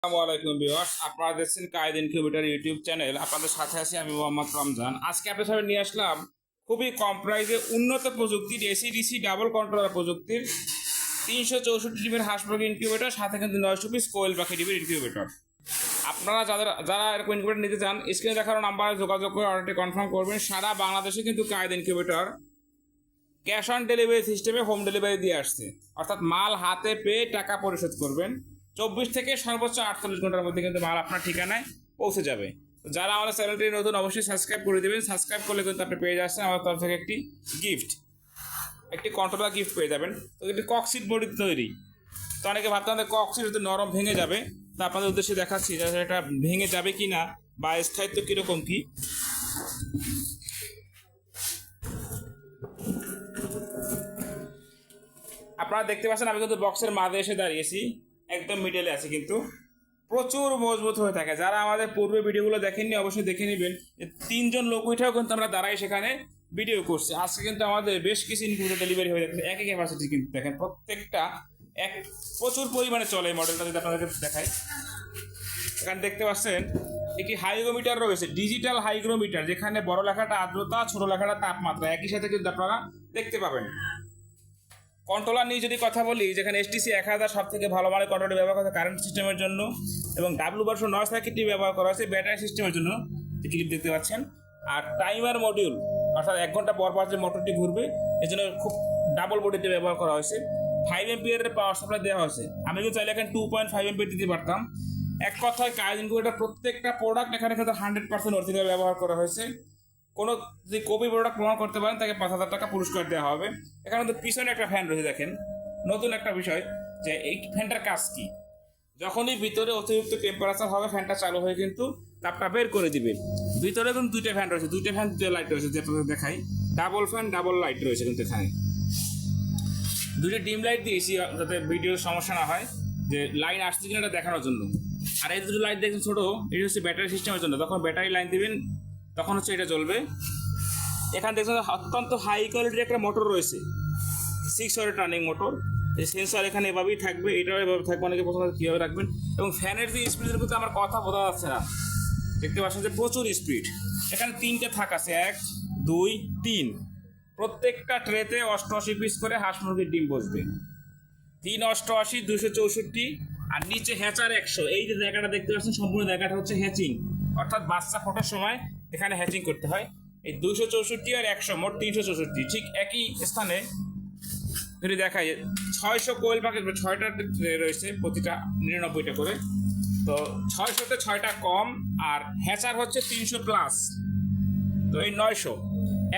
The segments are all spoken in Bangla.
আসসালামু আলাইকুম ভিউয়ার্স, আপনারা দেখছেন কায়েদ ইনকিউবেটর ইউটিউব চ্যানেল। আপনাদের সাথে আছি আমি মোহাম্মদ রমজান। আজকে আপনাদের সামনে নিয়ে আসলাম খুবই কম প্রাইসে উন্নত প্রযুক্তির এসিডিসি ডাবল কন্ট্রোলার প্রযুক্তির 364 ডিমের হাঁস মুরগি ইনকিউবেটর, সাথে কিন্তু 900 পিস কোয়েল পাখি ডিমের ইনকিউবেটর। আপনারা যারা এরকম ইনকিউবেটর নিতে চান, স্ক্রিনে দেখানো নাম্বারে যোগাযোগ করে অর্ডারটি কনফার্ম করবেন। সারা বাংলাদেশে কিন্তু Quaid incubator cash on delivery সিস্টেমে হোম ডেলিভারি দিয়ে আসছে, অর্থাৎ মাল হাতে পেয়ে টাকা পরিশোধ করবেন। 24 থেকে সর্বোচ্চ 48 ঘন্টার মধ্যে কিন্তু মাল আপনার ঠিকানায় পৌঁছে যাবে। যারা আমাদের চ্যানেলটি নতুন, অবশ্যই সাবস্ক্রাইব করে দেবেন। সাবস্ক্রাইব করলে কিন্তু আপনি পেয়ে যাচ্ছেন আমার তরফ থেকে একটি কন্ট্রোলার গিফট পেয়ে যাবেন। তো একটি ককসিট বডি তৈরি। তো অনেকে ভাবতে আমাদের ককসিট হয়তো নরম ভেঙে যাবে, তা আপনাদের উদ্দেশ্যে দেখাচ্ছি যে এটা ভেঙে যাবে কি না বা স্থায়িত্ব কীরকম কি। আপনারা দেখতে পাচ্ছেন আমি কিন্তু বক্সের মাঝে এসে দাঁড়িয়েছি, একদম মিডলে আছে, কিন্তু প্রচুর মজবুত হয়ে থাকে। যারা আমাদের পূর্বে ভিডিওগুলো দেখেননি অবশ্যই দেখে নেবেন। 3জন লোক উঠেও কিন্তু আমরা দাঁড়াই সেখানে ভিডিও করছি। আজকে কিন্তু আমাদের বেশ কিছু ইনকিউবেটর ডেলিভারি হয়ে যাচ্ছে, একই ক্যাপাসিটি কিন্তু দেখেন প্রত্যেকটা প্রচুর পরিমাণে চলে। এই মডেলটা যদি আপনাদেরকে দেখাই, এখানে দেখতে পাচ্ছেন একটি হাইগ্রোমিটার রয়েছে, ডিজিটাল হাইগ্রোমিটার, যেখানে বড় লেখাটা আর্দ্রতা, ছোট লেখাটা তাপমাত্রা একই সাথে কিন্তু আপনারা দেখতে পাবেন। কন্ট্রোলার নিয়ে যদি কথা বলি, যেখানে এসটিসি 1000 সব থেকে ভালো মানের কন্ট্রোলার ব্যবহার করা হয় কারেন্ট সিস্টেমের জন্য, এবং ডাব্লু/9 সার্কিটটি ব্যবহার করা হয়েছে ব্যাটারি সিস্টেমের জন্য, যে ক্লিপ দেখতে পাচ্ছেন। আর টাইমার মডিউল, অর্থাৎ 1 ঘন্টা পর পর যে মোটরটি ঘুরবে, এই জন্য খুব ডাবল বডিতে ব্যবহার করা হয়েছে। 5 এম্পিয়ারের পাওয়ার সাপ্লাই দেওয়া হয়েছে। আমি কিন্তু চাইলে এখানে 2.5 এম্পিয়ার দিতে পারতাম। এক কথায় কায়েদ ইনকিউবেটর প্রত্যেকটা প্রোডাক্ট এখানে কিন্তু 100% অরিজিনাল ব্যবহার করা হয়েছে। কোনো যদি কপি প্রোডাক্ট প্রমাণ করতে পারেন তাকে 5000 টাকা পুরস্কার দেওয়া হবে। এখানে তো পিছনে একটা ফ্যান রয়েছে, দেখেন নতুন একটা বিষয়, যে এই ফ্যানটার কাজ কি। যখনই ভিতরে অতিরিক্ত টেম্পারেচার হবে, ফ্যানটা চালু হয়ে কিন্তু তাপটা বের করে দিবে। ভিতরে কিন্তু 2টা ফ্যান রয়েছে, 2টা ফ্যান 2টা লাইট রয়েছে, যে আপনাদের দেখাই। ডাবল ফ্যান, ডাবল লাইট রয়েছে কিন্তু এখানে। 2টা ডিম লাইট দিয়েছি যাতে ভিডিওর সমস্যা না হয়, যে লাইন আসছে কিনা এটা দেখানোর জন্য। আর এই 2টো লাইট দেখছেন ছোটো, এটা হচ্ছে ব্যাটারি সিস্টেমের জন্য। যখন ব্যাটারি লাইন দিবেন তখন হচ্ছে এটা জ্বলবে। এখানে দেখছেন অত্যন্ত হাই কোয়ালিটির একটা মোটর রয়েছে, 6 ওয়াটের টার্নিং মোটর। এই সেন্সর এখানে এভাবেই থাকবে, এটাও এভাবে থাকবে। অনেকে প্রথমে কীভাবে রাখবেন, এবং ফ্যানের যে স্পিডের প্রতি আমার কথা বোঝা যাচ্ছে না, দেখতে পাচ্ছেন যে প্রচুর স্পিড। এখানে 3টে থাক আছে, 1 2 3। প্রত্যেকটা ট্রেতে 88 পিস করে হাঁস মুরগির ডিম বসবে। 3 88 264, আর নিচে হ্যাচার 100। এই যে জায়গাটা দেখতে পাচ্ছেন, সম্পূর্ণ জায়গাটা হচ্ছে হ্যাচিং, অর্থাৎ বাচ্চা ফোটার সময় এখানে হ্যাচিং করতে হয়। এই 264 আর 100 মোট 364। ঠিক একই স্থানে যদি দেখাই, 600 কোয়েল পাখি, 6টা রয়েছে, প্রতিটা 99টা করে। তো 600তে 6টা কম, আর হ্যাচার হচ্ছে 300 প্লাস। তো এই 900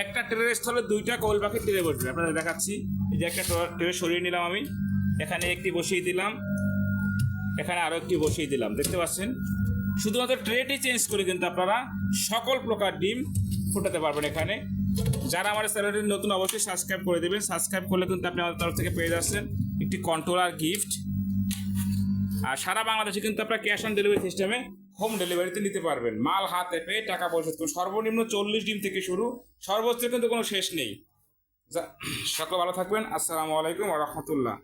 একটা ট্রের স্থলে 2টা কোয়েল পাখি ট্রে বসবে। আপনাদের দেখাচ্ছি, এই যে একটা ট্রে সরিয়ে নিলাম আমি, এখানে একটি বসিয়ে দিলাম, এখানে আরও একটি বসিয়ে দিলাম, দেখতে পাচ্ছেন। শুধুমাত্র ট্রেটি চেঞ্জ করে কিন্তু আপনারা সকল প্রকার ডিম ফুটাতে পারবেন এখানে। যারা আমার চ্যানেলটি নতুন, অবশ্যই সাবস্ক্রাইব করে দেবেন। সাবস্ক্রাইব করলে কিন্তু আপনি আমাদের তরফ থেকে পেয়ে যাচ্ছেন একটি কন্ট্রোলার গিফট। আর সারা বাংলাদেশে কিন্তু আপনারা ক্যাশ অন ডেলিভারি সিস্টেমে হোম ডেলিভারিতে নিতে পারবেন। মাল হাতে পেয়ে টাকা পরিশোধ করুন। সর্বনিম্ন 40 ডিম থেকে শুরু, সর্বোচ্চ কিন্তু কোনো শেষ নেই। সকলে ভালো থাকবেন। আসসালামু আলাইকুম ওয়া রাহমাতুল্লাহ।